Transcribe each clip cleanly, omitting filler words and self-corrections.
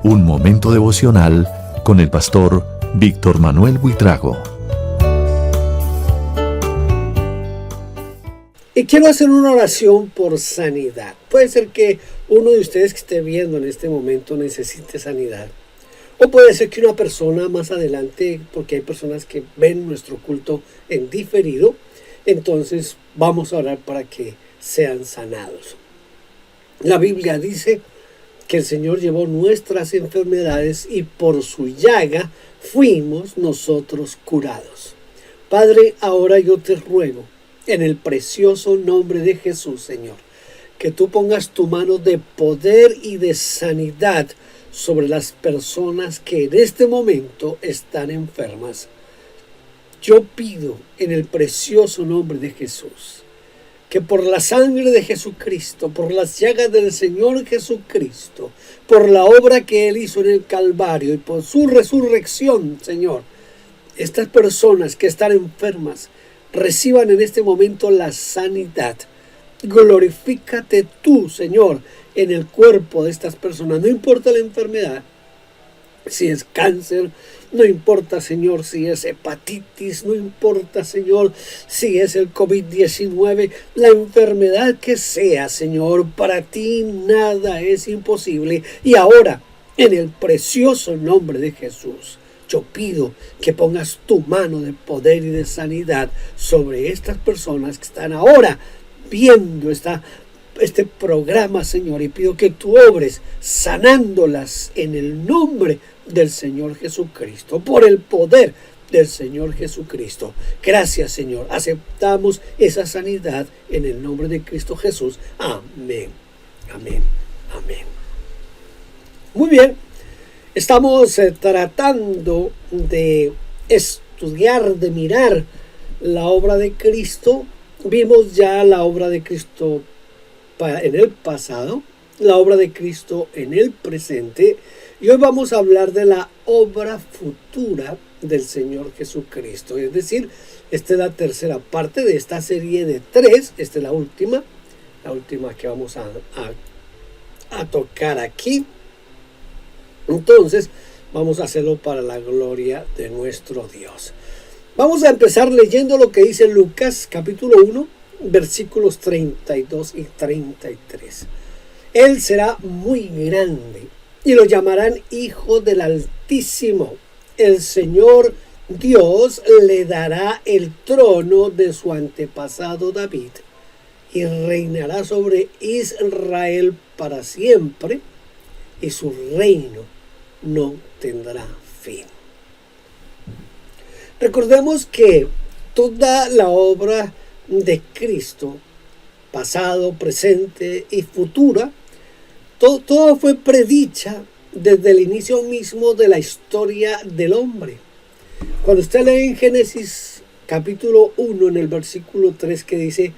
Un momento devocional con el pastor Víctor Manuel Buitrago. Y quiero hacer una oración por sanidad. Puede ser que uno de ustedes que esté viendo en este momento necesite sanidad. O puede ser que una persona más adelante, porque hay personas que ven nuestro culto en diferido, entonces vamos a orar para que sean sanados. La Biblia dice que el Señor llevó nuestras enfermedades y por su llaga fuimos nosotros curados. Padre, ahora yo te ruego, en el precioso nombre de Jesús, Señor, que tú pongas tu mano de poder y de sanidad sobre las personas que en este momento están enfermas. Yo pido en el precioso nombre de Jesús, que por la sangre de Jesucristo, por las llagas del Señor Jesucristo, por la obra que Él hizo en el Calvario y por su resurrección, Señor, estas personas que están enfermas reciban en este momento la sanidad. Glorifícate tú, Señor, en el cuerpo de estas personas. No importa la enfermedad, si es cáncer, no importa, Señor, si es hepatitis, no importa, Señor, si es el COVID-19, la enfermedad que sea, Señor, para ti nada es imposible. Y ahora, en el precioso nombre de Jesús, yo pido que pongas tu mano de poder y de sanidad sobre estas personas que están ahora viendo este programa, Señor, y pido que tú obres sanándolas en el nombre del Señor Jesucristo, por el poder del Señor Jesucristo. Gracias, Señor. Aceptamos esa sanidad en el nombre de Cristo Jesús. Amén. Amén. Amén. Muy bien. Estamos tratando de estudiar, de mirar la obra de Cristo. Vimos ya la obra de Cristo en el pasado, la obra de Cristo en el presente, y hoy vamos a hablar de la obra futura del Señor Jesucristo. Es decir, esta es la tercera parte de esta serie de 3. Esta es la última que vamos a tocar aquí. Entonces, vamos a hacerlo para la gloria de nuestro Dios. Vamos a empezar leyendo lo que dice Lucas capítulo 1, versículos 32 y 33. Él será muy grande y lo llamarán Hijo del Altísimo. El Señor Dios le dará el trono de su antepasado David y reinará sobre Israel para siempre, y su reino no tendrá fin. Recordemos que toda la obra de Cristo, pasado, presente y futura, todo fue predicha desde el inicio mismo de la historia del hombre. Cuando usted lee en Génesis capítulo 1, en el versículo 3, que dice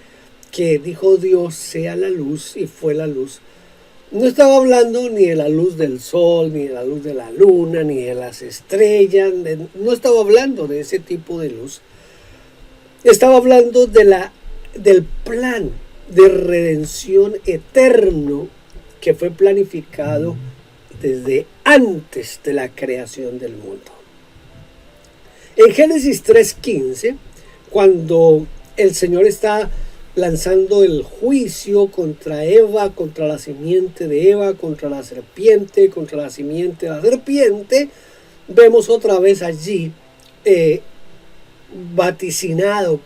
que dijo Dios sea la luz y fue la luz, no estaba hablando ni de la luz del sol, ni de la luz de la luna, ni de las estrellas, no estaba hablando de ese tipo de luz. Estaba hablando del plan de redención eterno que fue planificado desde antes de la creación del mundo. En Génesis 3:15, cuando el Señor está lanzando el juicio contra Eva, contra la simiente de Eva, contra la serpiente, contra la simiente de la serpiente, vemos otra vez allí vaticinado,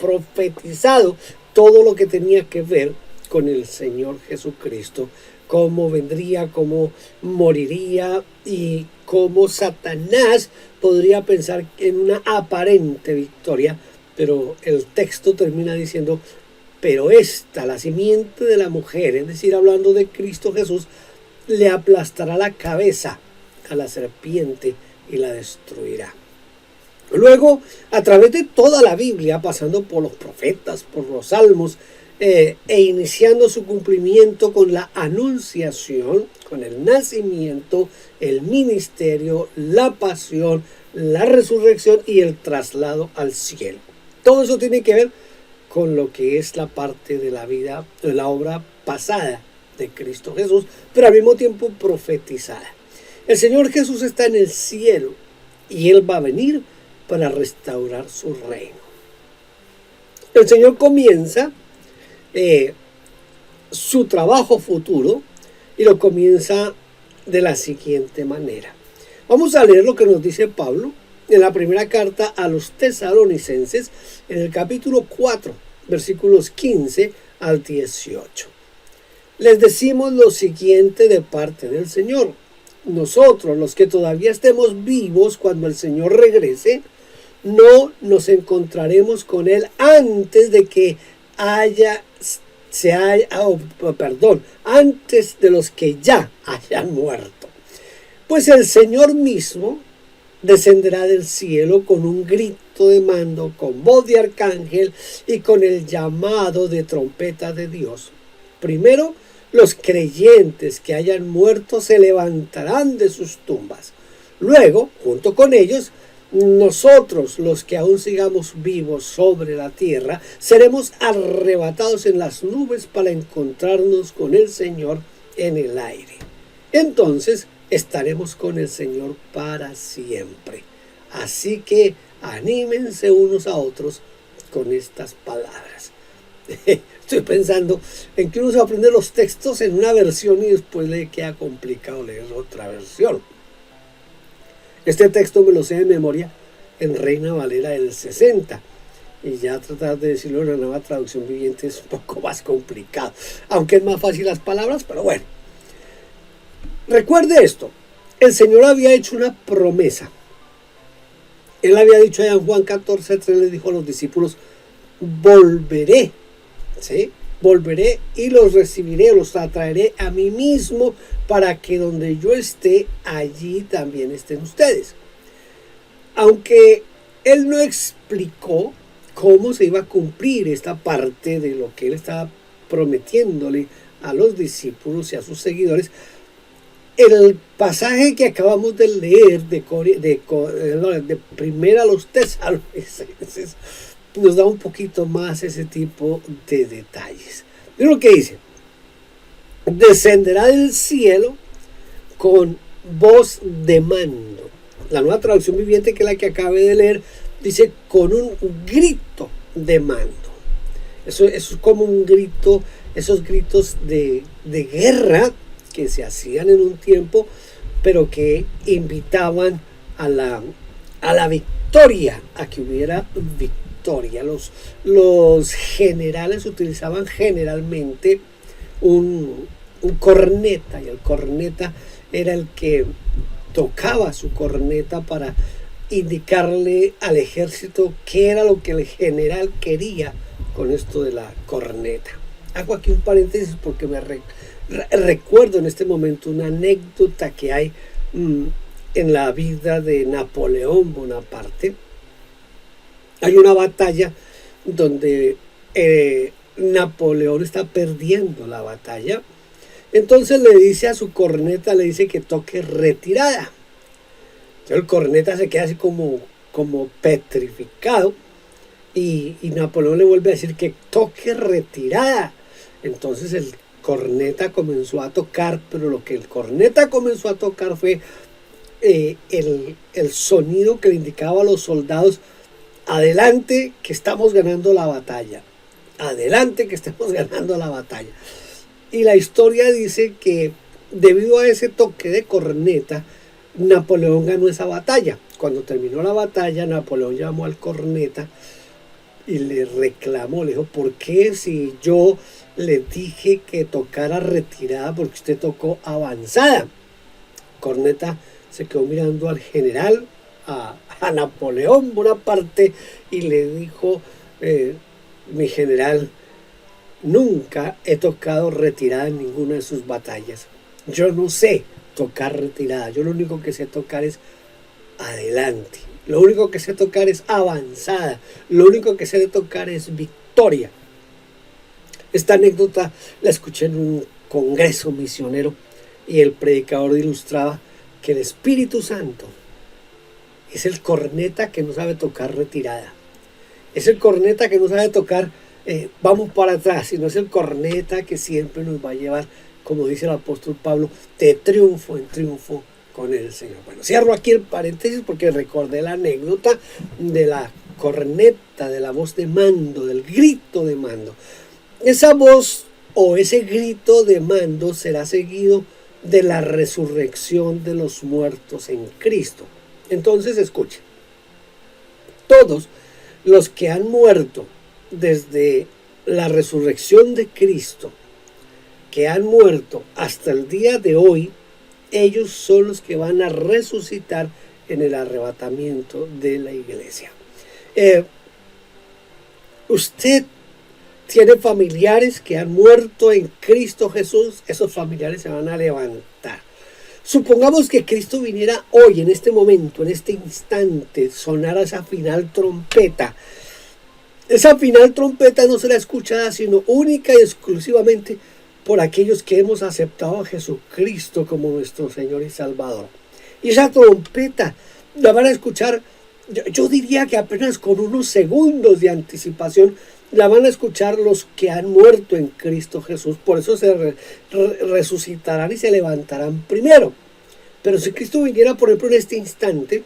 profetizado todo lo que tenía que ver con el Señor Jesucristo, cómo vendría, cómo moriría y cómo Satanás podría pensar en una aparente victoria, pero el texto termina diciendo: pero la simiente de la mujer, es decir, hablando de Cristo Jesús, le aplastará la cabeza a la serpiente y la destruirá. Luego, a través de toda la Biblia, pasando por los profetas, por los salmos, e iniciando su cumplimiento con la anunciación, con el nacimiento, el ministerio, la pasión, la resurrección y el traslado al cielo. Todo eso tiene que ver con lo que es la parte de la vida, de la obra pasada de Cristo Jesús, pero al mismo tiempo profetizada. El Señor Jesús está en el cielo y Él va a venir para restaurar su reino. El Señor comienza su trabajo futuro y lo comienza de la siguiente manera. Vamos a leer lo que nos dice Pablo en la primera carta a los tesalonicenses, en el capítulo 4, versículos 15 al 18. Les decimos lo siguiente de parte del Señor. Nosotros, los que todavía estemos vivos cuando el Señor regrese, no nos encontraremos con Él antes de que antes de los que ya hayan muerto. Pues el Señor mismo descenderá del cielo con un grito de mando, con voz de arcángel y con el llamado de trompeta de Dios. Primero, los creyentes que hayan muerto se levantarán de sus tumbas. Luego, junto con ellos, nosotros, los que aún sigamos vivos sobre la tierra, seremos arrebatados en las nubes para encontrarnos con el Señor en el aire. Entonces estaremos con el Señor para siempre. Así que anímense unos a otros con estas palabras. Estoy pensando en que uno se aprende los textos en una versión y después le queda complicado leer otra versión. Este texto me lo sé de memoria en Reina Valera del 60. Y ya tratar de decirlo en la nueva traducción viviente es un poco más complicado. Aunque es más fácil las palabras, pero bueno. Recuerde esto. El Señor había hecho una promesa. Él había dicho allá en Juan 14:3, le dijo a los discípulos, volveré. ¿Sí? Volveré y los recibiré, los atraeré a mí mismo para que donde yo esté, allí también estén ustedes. Aunque Él no explicó cómo se iba a cumplir esta parte de lo que Él estaba prometiéndole a los discípulos y a sus seguidores, el pasaje que acabamos de leer de primera a los tesalonicenses nos da un poquito más ese tipo de detalles. Miren lo que dice: descenderá del cielo con voz de mando. La nueva traducción viviente, que es la que acabé de leer, dice con un grito de mando. Eso es como un grito, esos gritos de guerra que se hacían en un tiempo, pero que invitaban a la victoria, a que hubiera victoria. Los generales utilizaban generalmente un corneta, y el corneta era el que tocaba su corneta para indicarle al ejército qué era lo que el general quería con esto de la corneta. Hago aquí un paréntesis porque me recuerdo en este momento una anécdota que hay en la vida de Napoleón Bonaparte. Hay una batalla donde Napoleón está perdiendo la batalla. Entonces le dice a su corneta, le dice que toque retirada. Entonces el corneta se queda así como petrificado. Y Napoleón le vuelve a decir que toque retirada. Entonces el corneta comenzó a tocar, pero lo que el corneta comenzó a tocar fue el sonido que le indicaba a los soldados: adelante, que estamos ganando la batalla. Adelante, que estamos ganando la batalla. Y la historia dice que debido a ese toque de corneta, Napoleón ganó esa batalla. Cuando terminó la batalla, Napoleón llamó al corneta y le reclamó, le dijo: ¿por qué si yo le dije que tocara retirada, porque usted tocó avanzada? Corneta se quedó mirando al general, a Napoleón Bonaparte, y le dijo: mi general, nunca he tocado retirada en ninguna de sus batallas. Yo no sé tocar retirada. Yo lo único que sé tocar es adelante. Lo único que sé tocar es avanzada. Lo único que sé tocar es victoria. Esta anécdota la escuché en un congreso misionero y el predicador ilustraba que el Espíritu Santo es el corneta que no sabe tocar retirada. Es el corneta que no sabe tocar vamos para atrás, sino es el corneta que siempre nos va a llevar, como dice el apóstol Pablo, de triunfo en triunfo con el Señor. Bueno, cierro aquí el paréntesis porque recordé la anécdota de la corneta, de la voz de mando, del grito de mando. Esa voz o ese grito de mando será seguido de la resurrección de los muertos en Cristo. Entonces, escuchen, todos los que han muerto desde la resurrección de Cristo, que han muerto hasta el día de hoy, ellos son los que van a resucitar en el arrebatamiento de la iglesia. Usted tiene familiares que han muerto en Cristo Jesús, esos familiares se van a levantar. Supongamos que Cristo viniera hoy, en este momento, en este instante, sonara esa final trompeta. Esa final trompeta no será escuchada sino única y exclusivamente por aquellos que hemos aceptado a Jesucristo como nuestro Señor y Salvador. Y esa trompeta la van a escuchar, yo diría que apenas con unos segundos de anticipación, la van a escuchar los que han muerto en Cristo Jesús. Por eso se resucitarán y se levantarán primero. Pero si Cristo viniera, por ejemplo, en este instante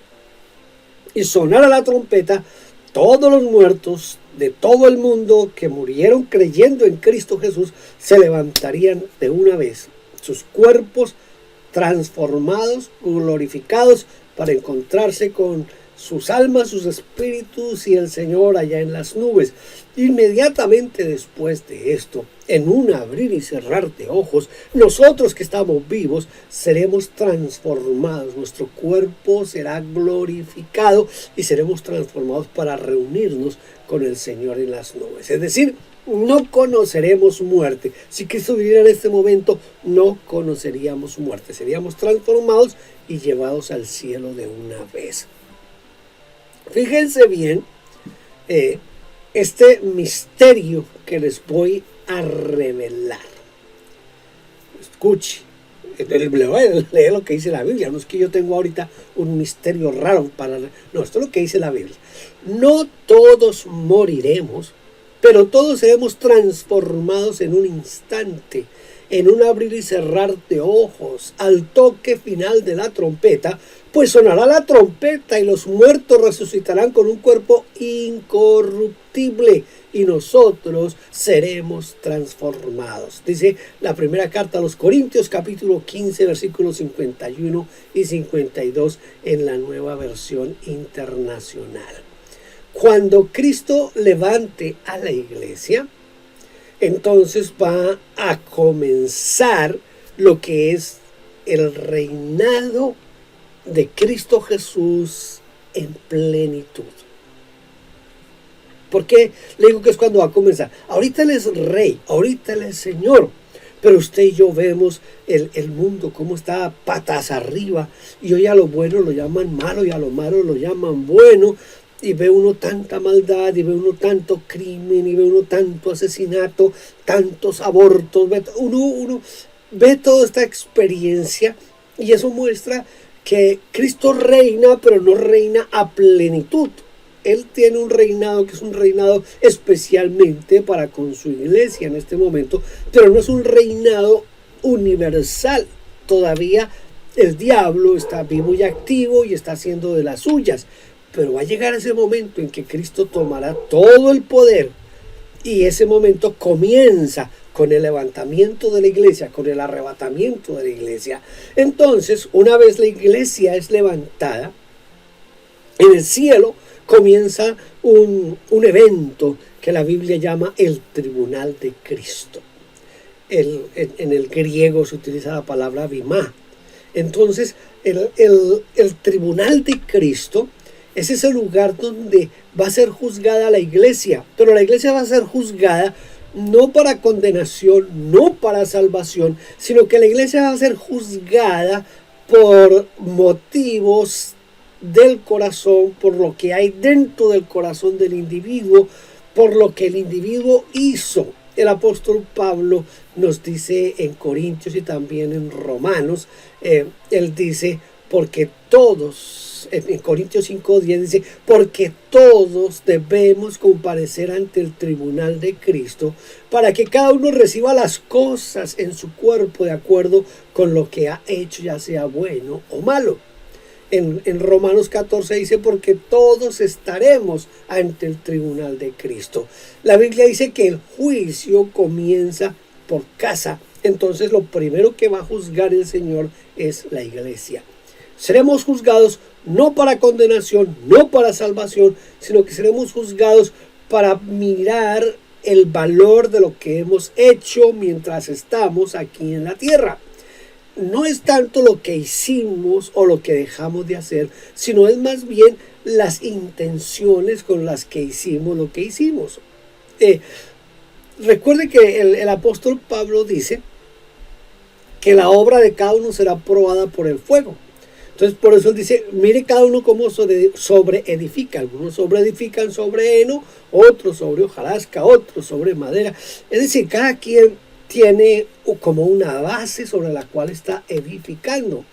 y sonara la trompeta, todos los muertos de todo el mundo que murieron creyendo en Cristo Jesús se levantarían de una vez, sus cuerpos transformados, glorificados, para encontrarse con sus almas, sus espíritus y el Señor allá en las nubes. Inmediatamente después de esto, en un abrir y cerrar de ojos, nosotros que estamos vivos seremos transformados, nuestro cuerpo será glorificado y seremos transformados para reunirnos con el Señor en las nubes. Es decir, no conoceremos muerte. Si Cristo viviera en este momento, no conoceríamos muerte. Seríamos transformados y llevados al cielo de una vez. Fíjense bien este misterio que les voy a revelar. Escuche, le voy a leer lo que dice la Biblia. No es que yo tengo ahorita un misterio raro para... No, esto es lo que dice la Biblia. No todos moriremos, pero todos seremos transformados en un instante, en un abrir y cerrar de ojos, al toque final de la trompeta, pues sonará la trompeta y los muertos resucitarán con un cuerpo incorruptible y nosotros seremos transformados. Dice la primera carta a los Corintios, capítulo 15, versículos 51 y 52 en la Nueva Versión Internacional. Cuando Cristo levante a la iglesia, entonces va a comenzar lo que es el reinado de Cristo Jesús en plenitud. ¿Por qué le digo que es cuando va a comenzar? Ahorita Él es rey, ahorita Él es Señor, pero usted y yo vemos el mundo cómo está patas arriba, y hoy a lo bueno lo llaman malo y a lo malo lo llaman bueno, y ve uno tanta maldad, y ve uno tanto crimen, y ve uno tanto asesinato, tantos abortos, uno ve toda esta experiencia, y eso muestra que Cristo reina, pero no reina a plenitud. Él tiene un reinado que es un reinado especialmente para con su iglesia en este momento, pero no es un reinado universal. Todavía el diablo está vivo y activo y está haciendo de las suyas, pero va a llegar ese momento en que Cristo tomará todo el poder, y ese momento comienza con el levantamiento de la iglesia, con el arrebatamiento de la iglesia. Entonces, una vez la iglesia es levantada, en el cielo comienza un evento que la Biblia llama el tribunal de Cristo. En el griego se utiliza la palabra bimá. Entonces, el tribunal de Cristo es ese lugar donde va a ser juzgada la iglesia, pero la iglesia va a ser juzgada no para condenación, no para salvación, sino que la iglesia va a ser juzgada por motivos del corazón, por lo que hay dentro del corazón del individuo, por lo que el individuo hizo. El apóstol Pablo nos dice en Corintios y también en Romanos, él dice: porque todos, en Corintios 5:10 dice, porque todos debemos comparecer ante el tribunal de Cristo para que cada uno reciba las cosas en su cuerpo de acuerdo con lo que ha hecho, ya sea bueno o malo. En Romanos 14 dice, porque todos estaremos ante el tribunal de Cristo. La Biblia dice que el juicio comienza por casa. Entonces lo primero que va a juzgar el Señor es la iglesia. Seremos juzgados no para condenación, no para salvación, sino que seremos juzgados para mirar el valor de lo que hemos hecho mientras estamos aquí en la tierra. No es tanto lo que hicimos o lo que dejamos de hacer, sino es más bien las intenciones con las que hicimos lo que hicimos. Recuerde que el apóstol Pablo dice que la obra de cada uno será probada por el fuego. Entonces por eso él dice, mire cada uno cómo sobre edifica. Algunos sobre edifican sobre heno, otros sobre hojarasca, otros sobre madera. Es decir, cada quien tiene como una base sobre la cual está edificando.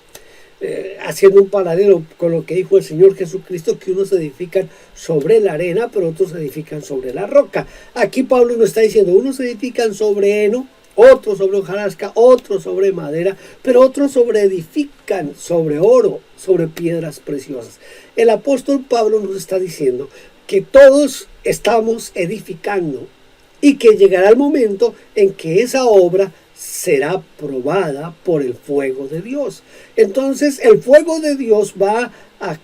Haciendo un paralelo con lo que dijo el Señor Jesucristo, que unos edifican sobre la arena, pero otros edifican sobre la roca. Aquí Pablo nos está diciendo, unos edifican sobre heno, otros sobre hojarasca, otros sobre madera, pero otros edifican sobre oro, sobre piedras preciosas. El apóstol Pablo nos está diciendo que todos estamos edificando y que llegará el momento en que esa obra será probada por el fuego de Dios. Entonces el fuego de Dios va a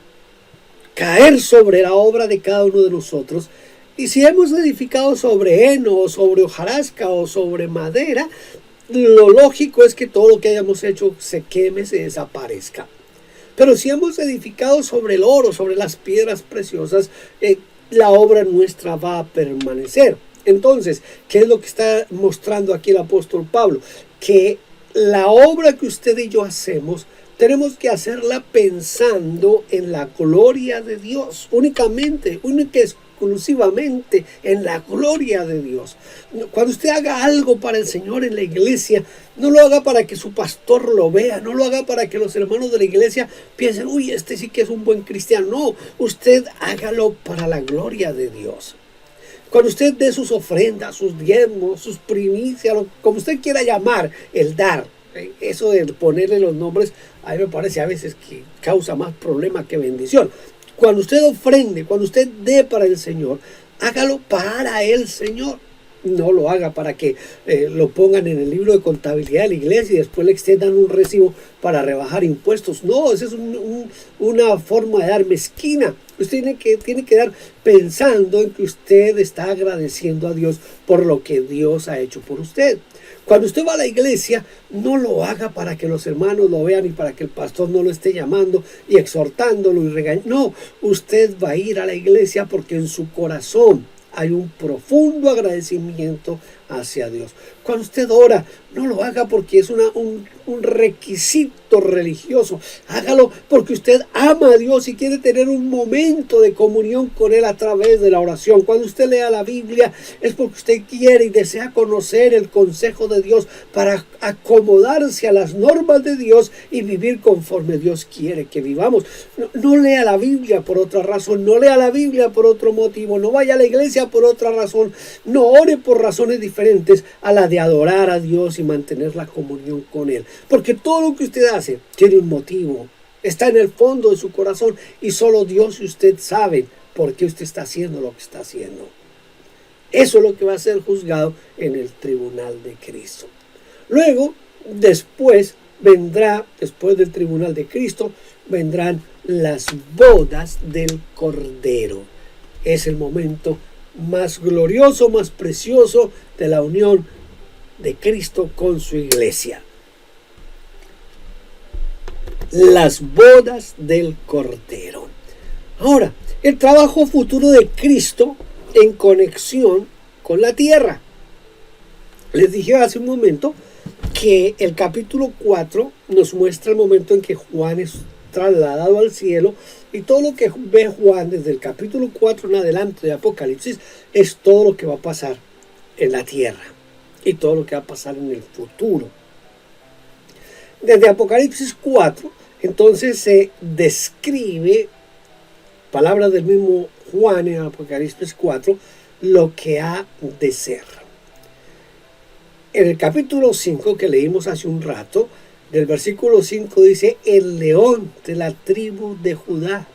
caer sobre la obra de cada uno de nosotros. Y si hemos edificado sobre heno, o sobre hojarasca, o sobre madera, lo lógico es que todo lo que hayamos hecho se queme, se desaparezca. Pero si hemos edificado sobre el oro, sobre las piedras preciosas, la obra nuestra va a permanecer. Entonces, ¿qué es lo que está mostrando aquí el apóstol Pablo? Que la obra que usted y yo hacemos, tenemos que hacerla pensando en la gloria de Dios, única y exclusivamente en la gloria de Dios. Cuando usted haga algo para el Señor en la iglesia, no lo haga para que su pastor lo vea, no lo haga para que los hermanos de la iglesia piensen, uy, este sí que es un buen cristiano. No, usted hágalo para la gloria de Dios. Cuando usted dé sus ofrendas, sus diezmos, sus primicias, como usted quiera llamar, el dar, eso de ponerle los nombres, a mí me parece a veces que causa más problema que bendición. Cuando usted ofrende, cuando usted dé para el Señor, hágalo para el Señor. No lo haga para que lo pongan en el libro de contabilidad de la iglesia y después le extiendan un recibo para rebajar impuestos. No, esa es una forma de dar mezquina. Usted tiene que dar pensando en que usted está agradeciendo a Dios por lo que Dios ha hecho por usted. Cuando usted va a la iglesia, no lo haga para que los hermanos lo vean y para que el pastor no lo esté llamando y exhortándolo y regañando. No, usted va a ir a la iglesia porque en su corazón hay un profundo agradecimiento hacia Dios. Cuando usted ora, no lo haga porque es un requisito religioso. Hágalo porque usted ama a Dios y quiere tener un momento de comunión con Él a través de la oración. Cuando usted lea la Biblia, es porque usted quiere y desea conocer el consejo de Dios para acomodarse a las normas de Dios y vivir conforme Dios quiere que vivamos. No lea la Biblia por otra razón, no lea la Biblia por otro motivo, no vaya a la iglesia por otra razón, no ore por razones diferentes a la de adorar a Dios y mantener la comunión con Él. Porque todo lo que usted hace tiene un motivo, está en el fondo de su corazón y solo Dios y usted saben por qué usted está haciendo lo que está haciendo. Eso es lo que va a ser juzgado en el tribunal de Cristo. Luego, después del tribunal de Cristo, vendrán las bodas del Cordero. Es el momento más glorioso, más precioso de la unión de Cristo con su iglesia. Las bodas del Cordero. Ahora, el trabajo futuro de Cristo en conexión con la tierra. Les dije hace un momento que el capítulo 4 nos muestra el momento en que Juan es trasladado al cielo, y todo lo que ve Juan desde el capítulo 4 en adelante de Apocalipsis es todo lo que va a pasar en la tierra y todo lo que va a pasar en el futuro. Desde Apocalipsis 4 Entonces se describe, palabras del mismo Juan en Apocalipsis 4, lo que ha de ser. En el capítulo 5 que leímos hace un rato, del versículo 5 dice: el león de la tribu de Judá,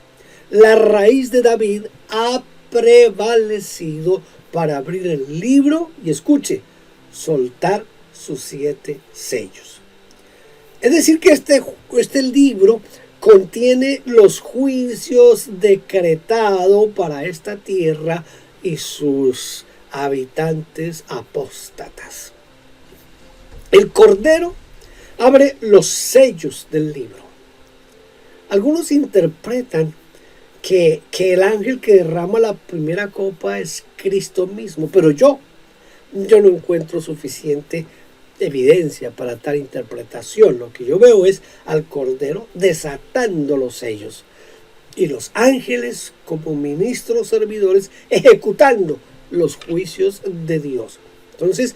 la raíz de David, ha prevalecido para abrir el libro y, escuche, soltar sus 7 sellos. Es decir, que este libro contiene los juicios decretados para esta tierra y sus habitantes apóstatas. El Cordero abre los sellos del libro. Algunos interpretan que el ángel que derrama la primera copa es Cristo mismo, pero yo no encuentro suficiente evidencia para tal interpretación. Lo que yo veo es al Cordero desatando los sellos y los ángeles como ministros servidores ejecutando los juicios de Dios. Entonces,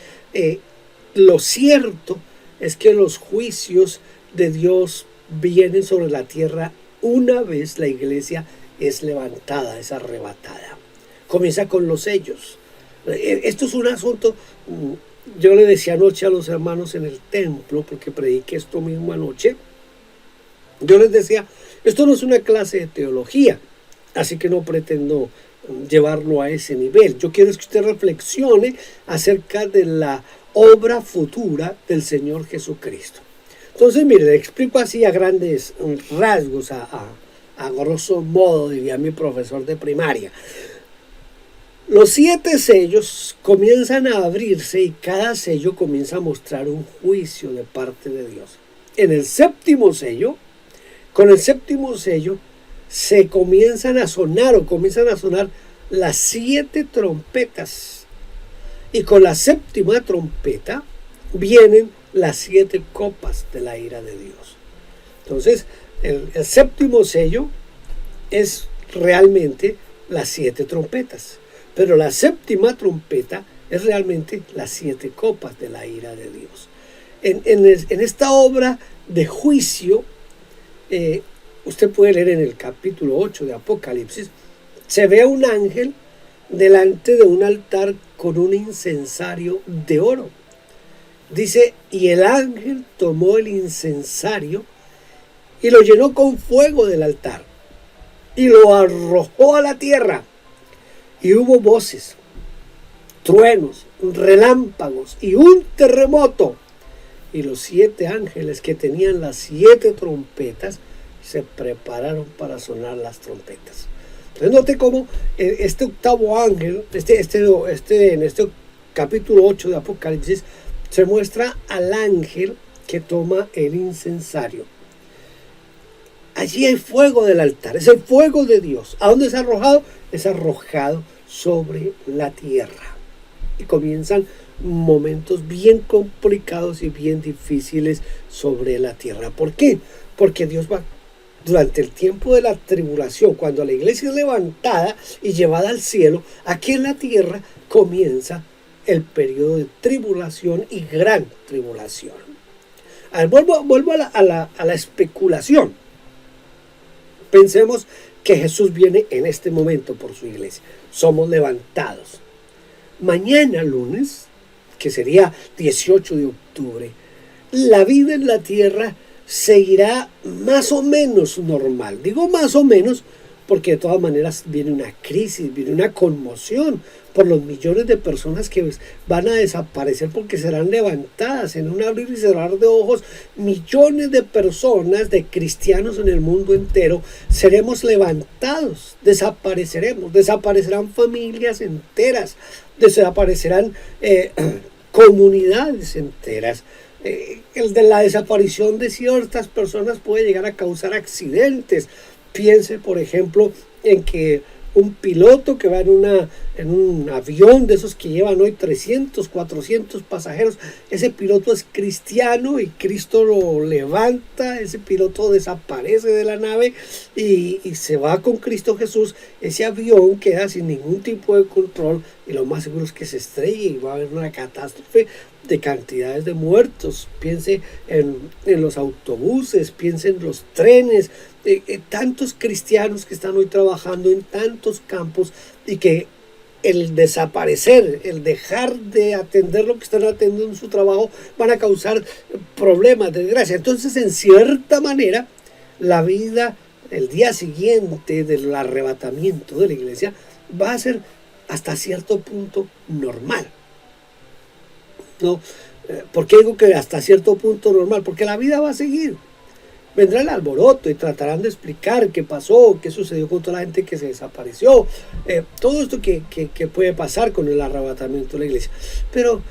lo cierto es que los juicios de Dios vienen sobre la tierra una vez la iglesia es levantada, es arrebatada. Comienza con los sellos. Esto es un asunto, yo le decía anoche a los hermanos en el templo, porque prediqué esto mismo anoche, yo les decía, esto no es una clase de teología, así que no pretendo llevarlo a ese nivel. Yo quiero que usted reflexione acerca de la obra futura del Señor Jesucristo. Entonces, mire, le explico así a grandes rasgos, a grosso modo, diría mi profesor de primaria. Los 7 sellos comienzan a abrirse y cada sello comienza a mostrar un juicio de parte de Dios. En el 7º sello, con el 7º sello, se comienzan a sonar las 7 trompetas. Y con la 7ª trompeta vienen las 7 copas de la ira de Dios. Entonces, el 7º sello es realmente las 7 trompetas. Pero la 7ª trompeta es realmente las 7 copas de la ira de Dios. En esta obra de juicio, usted puede leer en el capítulo 8 de Apocalipsis, se ve a un ángel delante de un altar con un incensario de oro. Dice, y el ángel tomó el incensario y lo llenó con fuego del altar y lo arrojó a la tierra. Y hubo voces, truenos, relámpagos y un terremoto. Y los 7 ángeles que tenían las 7 trompetas se prepararon para sonar las trompetas. Entonces note cómo este 8º ángel, en este capítulo 8 de Apocalipsis, se muestra al ángel que toma el incensario. Allí hay fuego del altar, es el fuego de Dios. ¿A dónde es arrojado? Es arrojado sobre la tierra. Y comienzan momentos bien complicados y bien difíciles sobre la tierra. ¿Por qué? Porque Dios va, durante el tiempo de la tribulación, cuando la iglesia es levantada y llevada al cielo, aquí en la tierra comienza el periodo de tribulación y gran tribulación. A ver, vuelvo a la especulación. Pensemos que Jesús viene en este momento por su iglesia. Somos levantados. Mañana lunes, que sería 18 de octubre, la vida en la tierra seguirá más o menos normal. Digo más o menos porque de todas maneras viene una crisis, viene una conmoción por los millones de personas que van a desaparecer porque serán levantadas en un abrir y cerrar de ojos. Millones de personas, de cristianos en el mundo entero, seremos levantados, desaparecerán familias enteras, desaparecerán comunidades enteras. El de la desaparición de ciertas personas puede llegar a causar accidentes. Piense, por ejemplo, en que un piloto que va en un avión de esos que llevan hoy 300, 400 pasajeros, ese piloto es cristiano y Cristo lo levanta, ese piloto desaparece de la nave y se va con Cristo Jesús. Ese avión queda sin ningún tipo de control y lo más seguro es que se estrelle y va a haber una catástrofe de cantidades de muertos, piense en los autobuses, piense en los trenes, tantos cristianos que están hoy trabajando en tantos campos y que el desaparecer, el dejar de atender lo que están atendiendo en su trabajo van a causar problemas, desgracia. Entonces, en cierta manera, la vida el día siguiente del arrebatamiento de la iglesia va a ser hasta cierto punto normal. ¿No? ¿Por qué digo que hasta cierto punto normal? Porque la vida va a seguir. Vendrá el alboroto y tratarán de explicar qué pasó, qué sucedió con toda la gente que se desapareció, todo esto que puede pasar con el arrebatamiento de la iglesia. Pero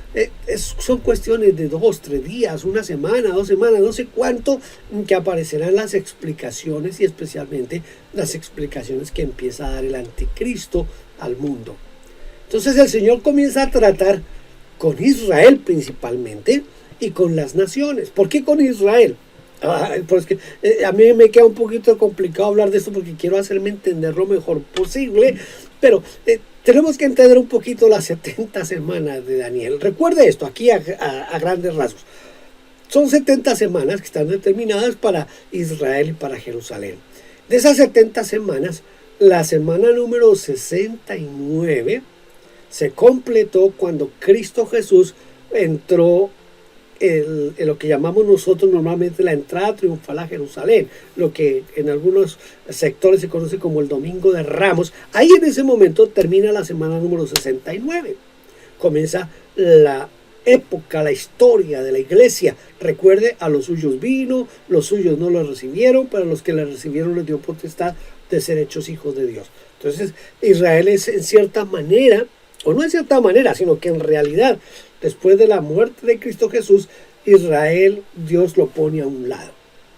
son cuestiones de 2, 3 días, una semana, 2 semanas, no sé cuánto, que aparecerán las explicaciones, y especialmente las explicaciones que empieza a dar el anticristo al mundo. Entonces el Señor comienza a tratar con Israel principalmente y con las naciones. ¿Por qué con Israel? Pues que, a mí me queda un poquito complicado hablar de esto porque quiero hacerme entender lo mejor posible, pero tenemos que entender un poquito las 70 semanas de Daniel. Recuerde esto aquí a grandes rasgos. Son 70 semanas que están determinadas para Israel y para Jerusalén. De esas 70 semanas, la semana número 69 se completó cuando Cristo Jesús entró en lo que llamamos nosotros normalmente la entrada triunfal a Jerusalén, lo que en algunos sectores se conoce como el Domingo de Ramos. Ahí en ese momento termina la semana número 69. Comienza la época, la historia de la iglesia. Recuerde, a los suyos vino, los suyos no lo recibieron, pero a los que le recibieron les dio potestad de ser hechos hijos de Dios. Entonces, Israel es en cierta manera, o no en cierta manera, sino que en realidad, después de la muerte de Cristo Jesús, Israel, Dios lo pone a un lado.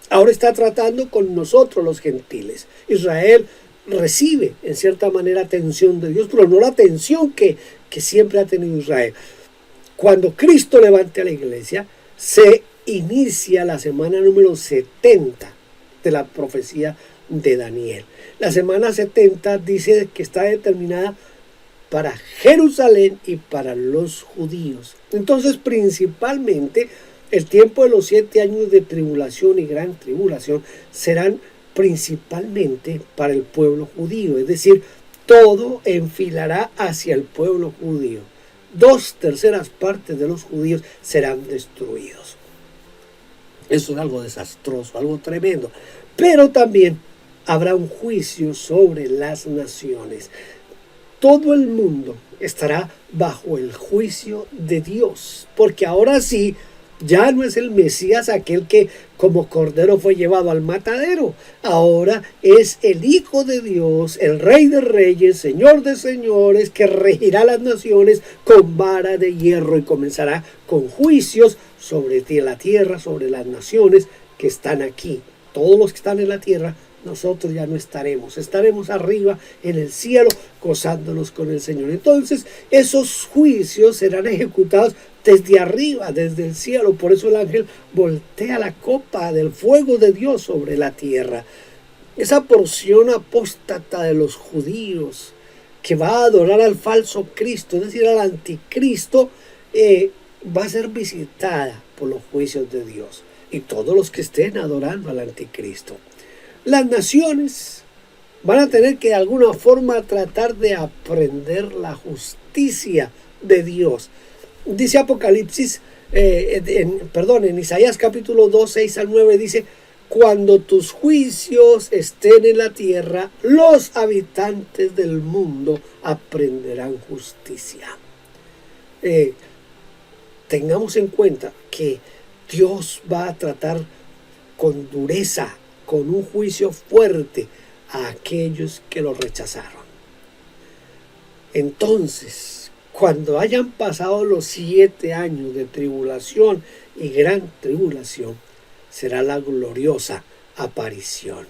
Ahora está tratando con nosotros los gentiles. Israel recibe en cierta manera atención de Dios, pero no la atención que siempre ha tenido Israel. Cuando Cristo levante a la iglesia, se inicia la semana número 70 de la profecía de Daniel. La semana 70 dice que está determinada para Jerusalén y para los judíos. Entonces, principalmente, el tiempo de los 7 años de tribulación y gran tribulación serán principalmente para el pueblo judío, es decir, todo enfilará hacia el pueblo judío. 2/3 partes de los judíos serán destruidos. Eso es algo desastroso, algo tremendo. Pero también habrá un juicio sobre las naciones. Todo el mundo estará bajo el juicio de Dios, porque ahora sí, ya no es el Mesías aquel que como cordero fue llevado al matadero. Ahora es el Hijo de Dios, el Rey de Reyes, Señor de Señores, que regirá las naciones con vara de hierro y comenzará con juicios sobre la tierra, sobre las naciones que están aquí. Todos los que están en la tierra, nosotros ya no estaremos arriba en el cielo gozándonos con el Señor. Entonces esos juicios serán ejecutados desde arriba, desde el cielo. Por eso el ángel voltea la copa del fuego de Dios sobre la tierra. Esa porción apóstata de los judíos que va a adorar al falso Cristo, es decir, al anticristo, va a ser visitada por los juicios de Dios y todos los que estén adorando al anticristo. Las naciones van a tener que de alguna forma tratar de aprender la justicia de Dios. Dice Apocalipsis, en Isaías capítulo 2, 6 al 9, dice: cuando tus juicios estén en la tierra, los habitantes del mundo aprenderán justicia. Tengamos en cuenta que Dios va a tratar con dureza, con un juicio fuerte a aquellos que lo rechazaron. Entonces, cuando hayan pasado los 7 años de tribulación y gran tribulación, será la gloriosa aparición.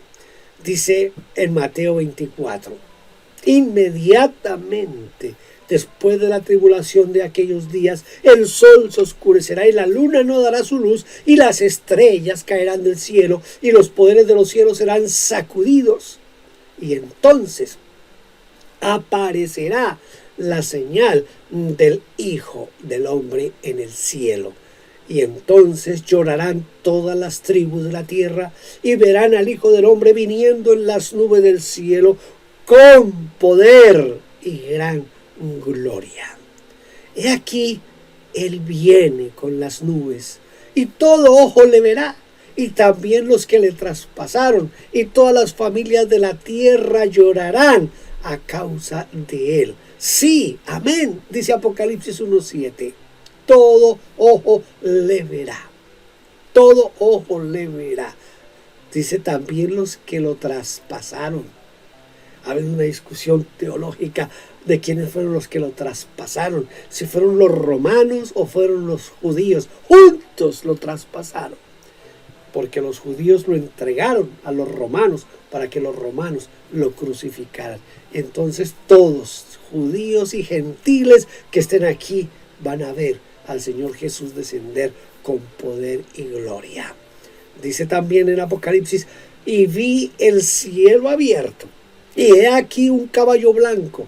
Dice en Mateo 24: inmediatamente después de la tribulación de aquellos días, el sol se oscurecerá y la luna no dará su luz y las estrellas caerán del cielo y los poderes de los cielos serán sacudidos. Y entonces aparecerá la señal del Hijo del Hombre en el cielo. Y entonces llorarán todas las tribus de la tierra y verán al Hijo del Hombre viniendo en las nubes del cielo con poder y gran gloria. He aquí, Él viene con las nubes y todo ojo le verá, y también los que le traspasaron, y todas las familias de la tierra llorarán a causa de Él. Sí, amén, dice Apocalipsis 1:7. Todo ojo le verá. Todo ojo le verá. Dice también los que lo traspasaron. Ha habido una discusión teológica de quiénes fueron los que lo traspasaron. Si fueron los romanos o fueron los judíos. Juntos lo traspasaron. Porque los judíos lo entregaron a los romanos para que los romanos lo crucificaran. Entonces todos, judíos y gentiles que estén aquí, van a ver al Señor Jesús descender con poder y gloria. Dice también en Apocalipsis, y vi el cielo abierto, y he aquí un caballo blanco,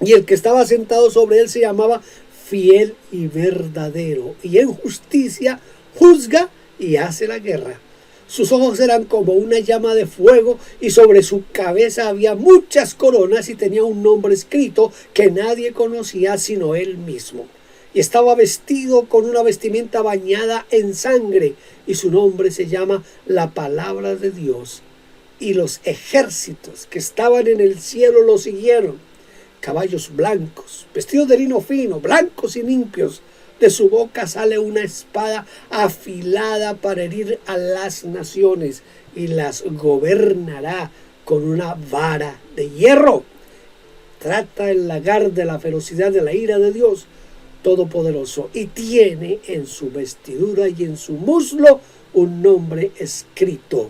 y el que estaba sentado sobre él se llamaba Fiel y Verdadero, y en justicia juzga y hace la guerra. Sus ojos eran como una llama de fuego, y sobre su cabeza había muchas coronas, y tenía un nombre escrito que nadie conocía sino él mismo. Y estaba vestido con una vestimenta bañada en sangre, y su nombre se llama La Palabra de Dios. Y los ejércitos que estaban en el cielo lo siguieron, caballos blancos, vestidos de lino fino, blancos y limpios. De su boca sale una espada afilada para herir a las naciones, y las gobernará con una vara de hierro. Trata el lagar de la ferocidad de la ira de Dios Todopoderoso, y tiene en su vestidura y en su muslo un nombre escrito: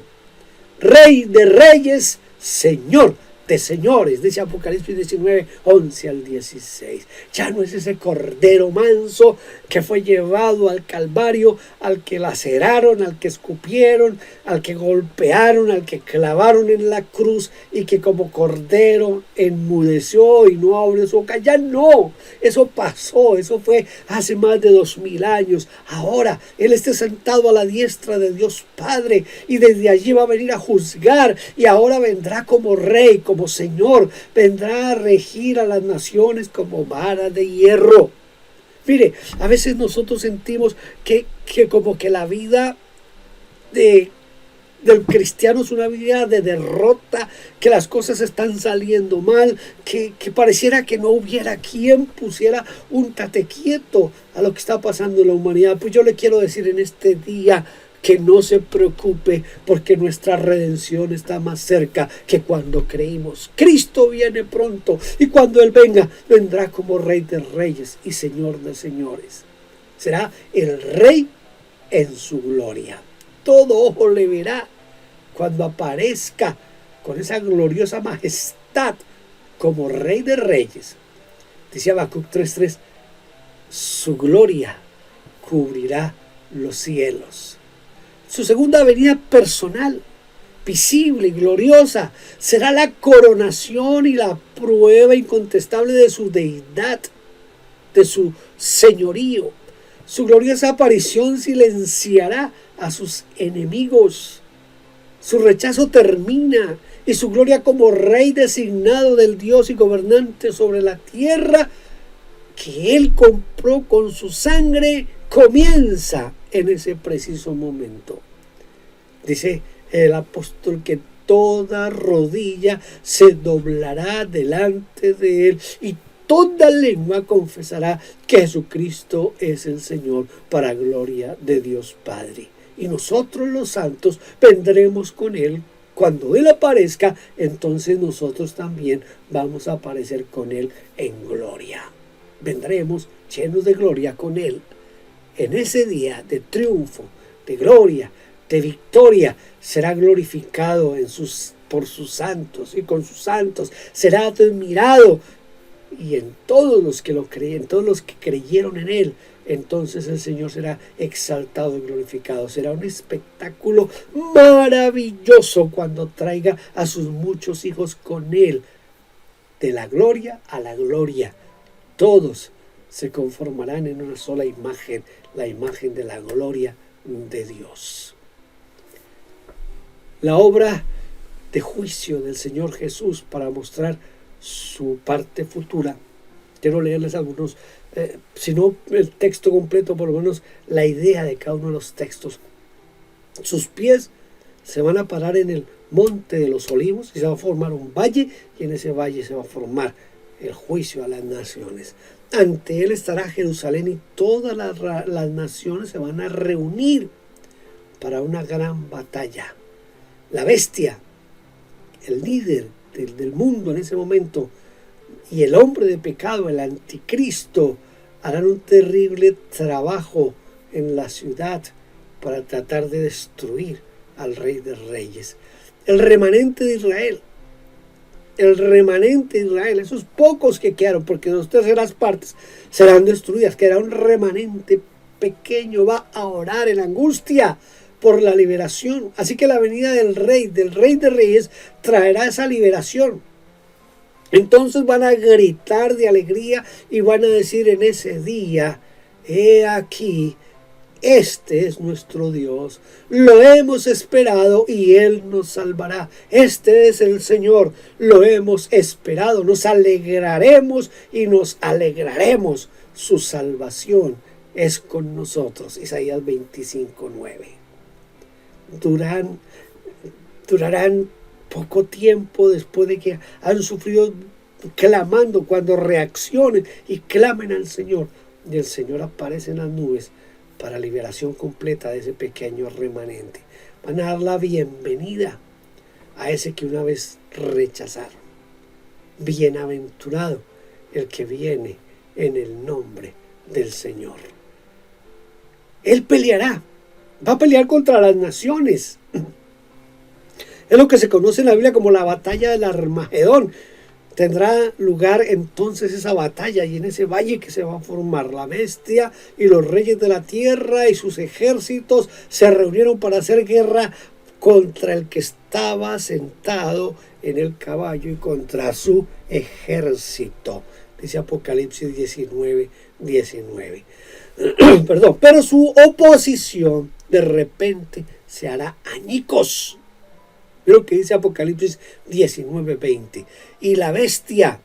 Rey de Reyes, Señor de señores, dice Apocalipsis 19, 11 al 16. Ya no es ese cordero manso que fue llevado al Calvario, al que laceraron, al que escupieron, al que golpearon, al que clavaron en la cruz, y que como cordero enmudeció y no abrió su boca. Ya no, eso pasó, eso fue hace más de 2000 años. Ahora Él está sentado a la diestra de Dios Padre, y desde allí va a venir a juzgar, y ahora vendrá como rey, como Señor, vendrá a regir a las naciones como vara de hierro. Mire, a veces nosotros sentimos que como que la vida del cristiano es una vida de derrota, que las cosas están saliendo mal, que pareciera que no hubiera quien pusiera un tate quieto a lo que está pasando en la humanidad. Pues yo le quiero decir en este día que no se preocupe, porque nuestra redención está más cerca que cuando creímos. Cristo viene pronto, y cuando Él venga, vendrá como Rey de Reyes y Señor de Señores. Será el Rey en su gloria. Todo ojo le verá cuando aparezca con esa gloriosa majestad como Rey de Reyes. Dice Habacuc 3:3, su gloria cubrirá los cielos. Su segunda venida personal, visible y gloriosa, será la coronación y la prueba incontestable de su deidad, de su señorío. Su gloriosa aparición silenciará a sus enemigos. Su rechazo termina, y su gloria como rey designado del Dios y gobernante sobre la tierra que Él compró con su sangre comienza en ese preciso momento. Dice el apóstol que toda rodilla se doblará delante de Él, y toda lengua confesará que Jesucristo es el Señor, para gloria de Dios Padre. Y nosotros los santos vendremos con Él. Cuando Él aparezca, entonces nosotros también vamos a aparecer con Él en gloria. Vendremos llenos de gloria con Él. En ese día de triunfo, de gloria, de victoria, será glorificado por sus santos, y con sus santos será admirado. Y en todos los que lo creen, todos los que creyeron en Él, entonces el Señor será exaltado y glorificado. Será un espectáculo maravilloso cuando traiga a sus muchos hijos con Él, de la gloria a la gloria, todos se conformarán en una sola imagen, la imagen de la gloria de Dios. La obra de juicio del Señor Jesús para mostrar su parte futura. Quiero leerles algunos, si no el texto completo, por lo menos la idea de cada uno de los textos. Sus pies se van a parar en el monte de los olivos y se va a formar un valle, y en ese valle se va a formar el juicio a las naciones. Ante él estará Jerusalén y todas las naciones se van a reunir para una gran batalla. La bestia, el líder del mundo en ese momento, y el hombre de pecado, el anticristo, harán un terrible trabajo en la ciudad para tratar de destruir al Rey de Reyes. El remanente de Israel, esos pocos que quedaron, porque 2/3 partes serán destruidas, quedará un remanente pequeño, va a orar en angustia por la liberación. Así que la venida del Rey de Reyes, traerá esa liberación. Entonces van a gritar de alegría y van a decir en ese día: he aquí, este es nuestro Dios, lo hemos esperado y Él nos salvará. Este es el Señor, lo hemos esperado, nos alegraremos y nos alegraremos. Su salvación es con nosotros. Isaías 25:9. Durarán poco tiempo después de que han sufrido clamando, cuando reaccionen y clamen al Señor, y el Señor aparece en las nubes para liberación completa de ese pequeño remanente. Van a dar la bienvenida a ese que una vez rechazaron. Bienaventurado el que viene en el nombre del Señor. Él peleará, va a pelear contra las naciones. Es lo que se conoce en la Biblia como la batalla del Armagedón. Tendrá lugar entonces esa batalla, y en ese valle que se va a formar, la bestia y los reyes de la tierra y sus ejércitos se reunieron para hacer guerra contra el que estaba sentado en el caballo y contra su ejército. Dice Apocalipsis 19:19. Perdón, pero su oposición de repente se hará añicos. Lo que dice Apocalipsis 19:20. Y la bestia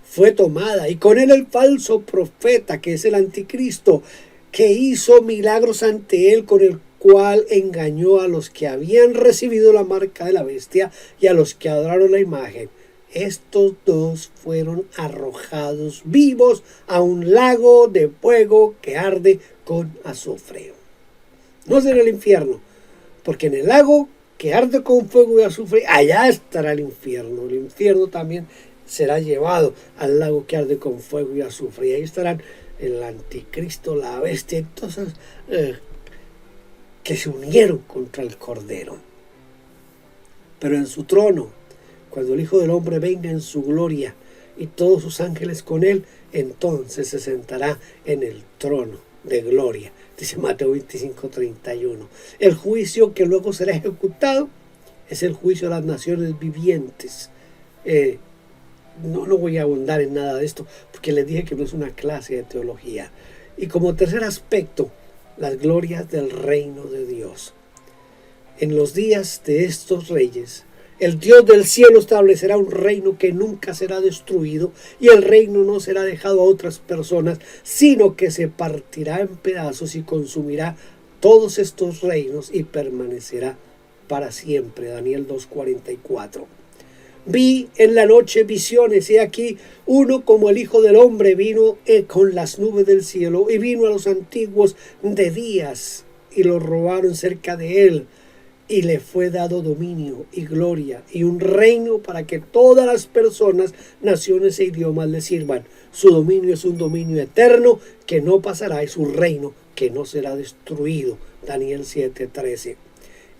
fue tomada, y con él el falso profeta, que es el anticristo, que hizo milagros ante él, con el cual engañó a los que habían recibido la marca de la bestia y a los que adoraron la imagen. Estos dos fueron arrojados vivos a un lago de fuego que arde con azufre. No es en el infierno, porque en el lago que arde con fuego y azufre, allá estará el infierno. El infierno también será llevado al lago que arde con fuego y azufre. Y ahí estarán el anticristo, la bestia, entonces que se unieron contra el Cordero. Pero en su trono, cuando el Hijo del Hombre venga en su gloria y todos sus ángeles con él, entonces se sentará en el trono de gloria. Dice Mateo 25:31. El juicio que luego será ejecutado es el juicio a las naciones vivientes. No voy a abundar en nada de esto, porque les dije que no es una clase de teología. Y como tercer aspecto, las glorias del reino de Dios. En los días de estos reyes, el Dios del cielo establecerá un reino que nunca será destruido, y el reino no será dejado a otras personas, sino que se partirá en pedazos y consumirá todos estos reinos y permanecerá para siempre. Daniel 2:44. Vi en la noche visiones, y aquí uno como el Hijo del Hombre vino con las nubes del cielo, y vino a los antiguos de días, y lo robaron cerca de él. Y le fue dado dominio y gloria y un reino para que todas las personas, naciones e idiomas le sirvan. Su dominio es un dominio eterno que no pasará, y su reino que no será destruido. Daniel 7:13.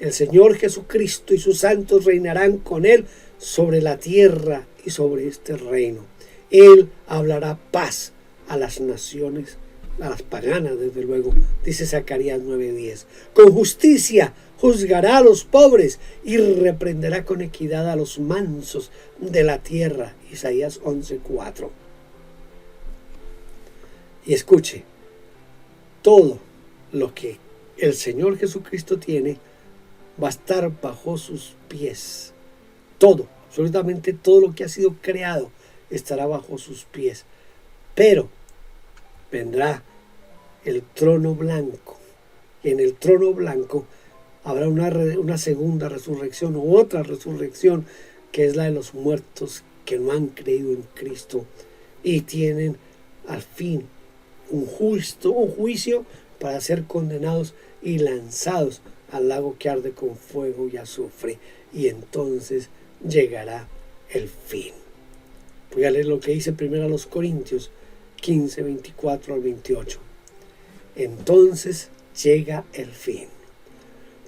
El Señor Jesucristo y sus santos reinarán con él sobre la tierra y sobre este reino. Él hablará paz a las naciones, a las paganas, desde luego, dice Zacarías 9:10. Con justicia juzgará a los pobres y reprenderá con equidad a los mansos de la tierra. Isaías 11:4. Y escuche, todo lo que el Señor Jesucristo tiene va a estar bajo sus pies. Todo, absolutamente todo lo que ha sido creado estará bajo sus pies. Pero vendrá el trono blanco. Y en el trono blanco habrá una segunda resurrección u otra resurrección, que es la de los muertos que no han creído en Cristo y tienen al fin un juicio para ser condenados y lanzados al lago que arde con fuego y azufre. Y entonces llegará el fin. Voy a leer lo que dice primero a los Corintios 15, 24 al 28. Entonces llega el fin,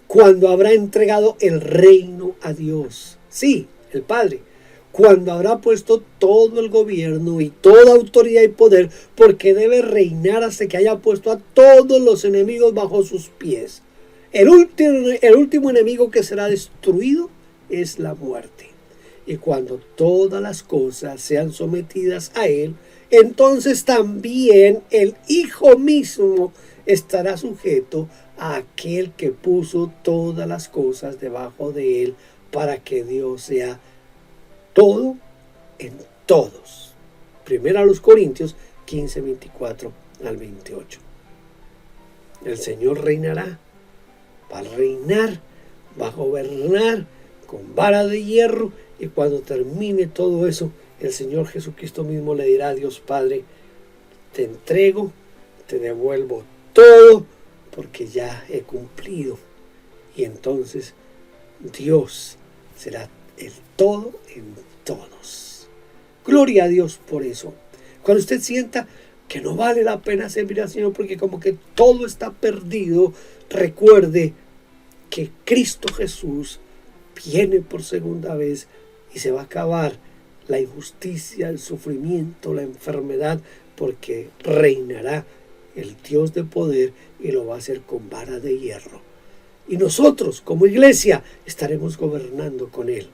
cuando habrá entregado el reino a Dios, sí, el Padre, cuando habrá puesto todo el gobierno y toda autoridad y poder, porque debe reinar hasta que haya puesto a todos los enemigos bajo sus pies. El último enemigo que será destruido es la muerte. Y cuando todas las cosas sean sometidas a él, entonces también el Hijo mismo estará sujeto a aquel que puso todas las cosas debajo de él, para que Dios sea todo en todos. Primera a los Corintios 15, 24 al 28. El Señor reinará, va a reinar, va a gobernar con vara de hierro, y cuando termine todo eso, el Señor Jesucristo mismo le dirá a Dios Padre: te entrego, te devuelvo todo, porque ya he cumplido. Y entonces Dios será el todo en todos. Gloria a Dios por eso. Cuando usted sienta que no vale la pena servir al Señor porque como que todo está perdido, recuerde que Cristo Jesús viene por segunda vez y se va a acabar la injusticia, el sufrimiento, la enfermedad, porque reinará el Dios de poder y lo va a hacer con vara de hierro. Y nosotros como iglesia estaremos gobernando con Él.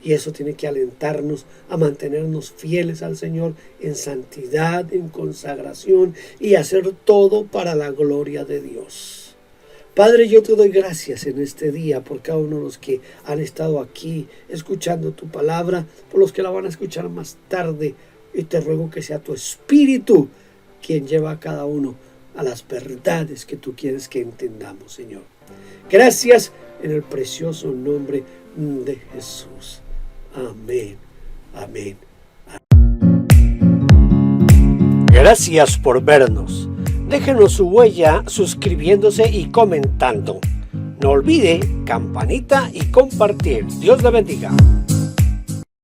Y eso tiene que alentarnos a mantenernos fieles al Señor en santidad, en consagración y hacer todo para la gloria de Dios. Padre, yo te doy gracias en este día por cada uno de los que han estado aquí escuchando tu palabra, por los que la van a escuchar más tarde. Y te ruego que sea tu Espíritu quien lleva a cada uno a las verdades que tú quieres que entendamos, Señor. Gracias en el precioso nombre de Jesús. Amén. Amén. Gracias por vernos. Déjenos su huella suscribiéndose y comentando. No olvide campanita y compartir. Dios le bendiga.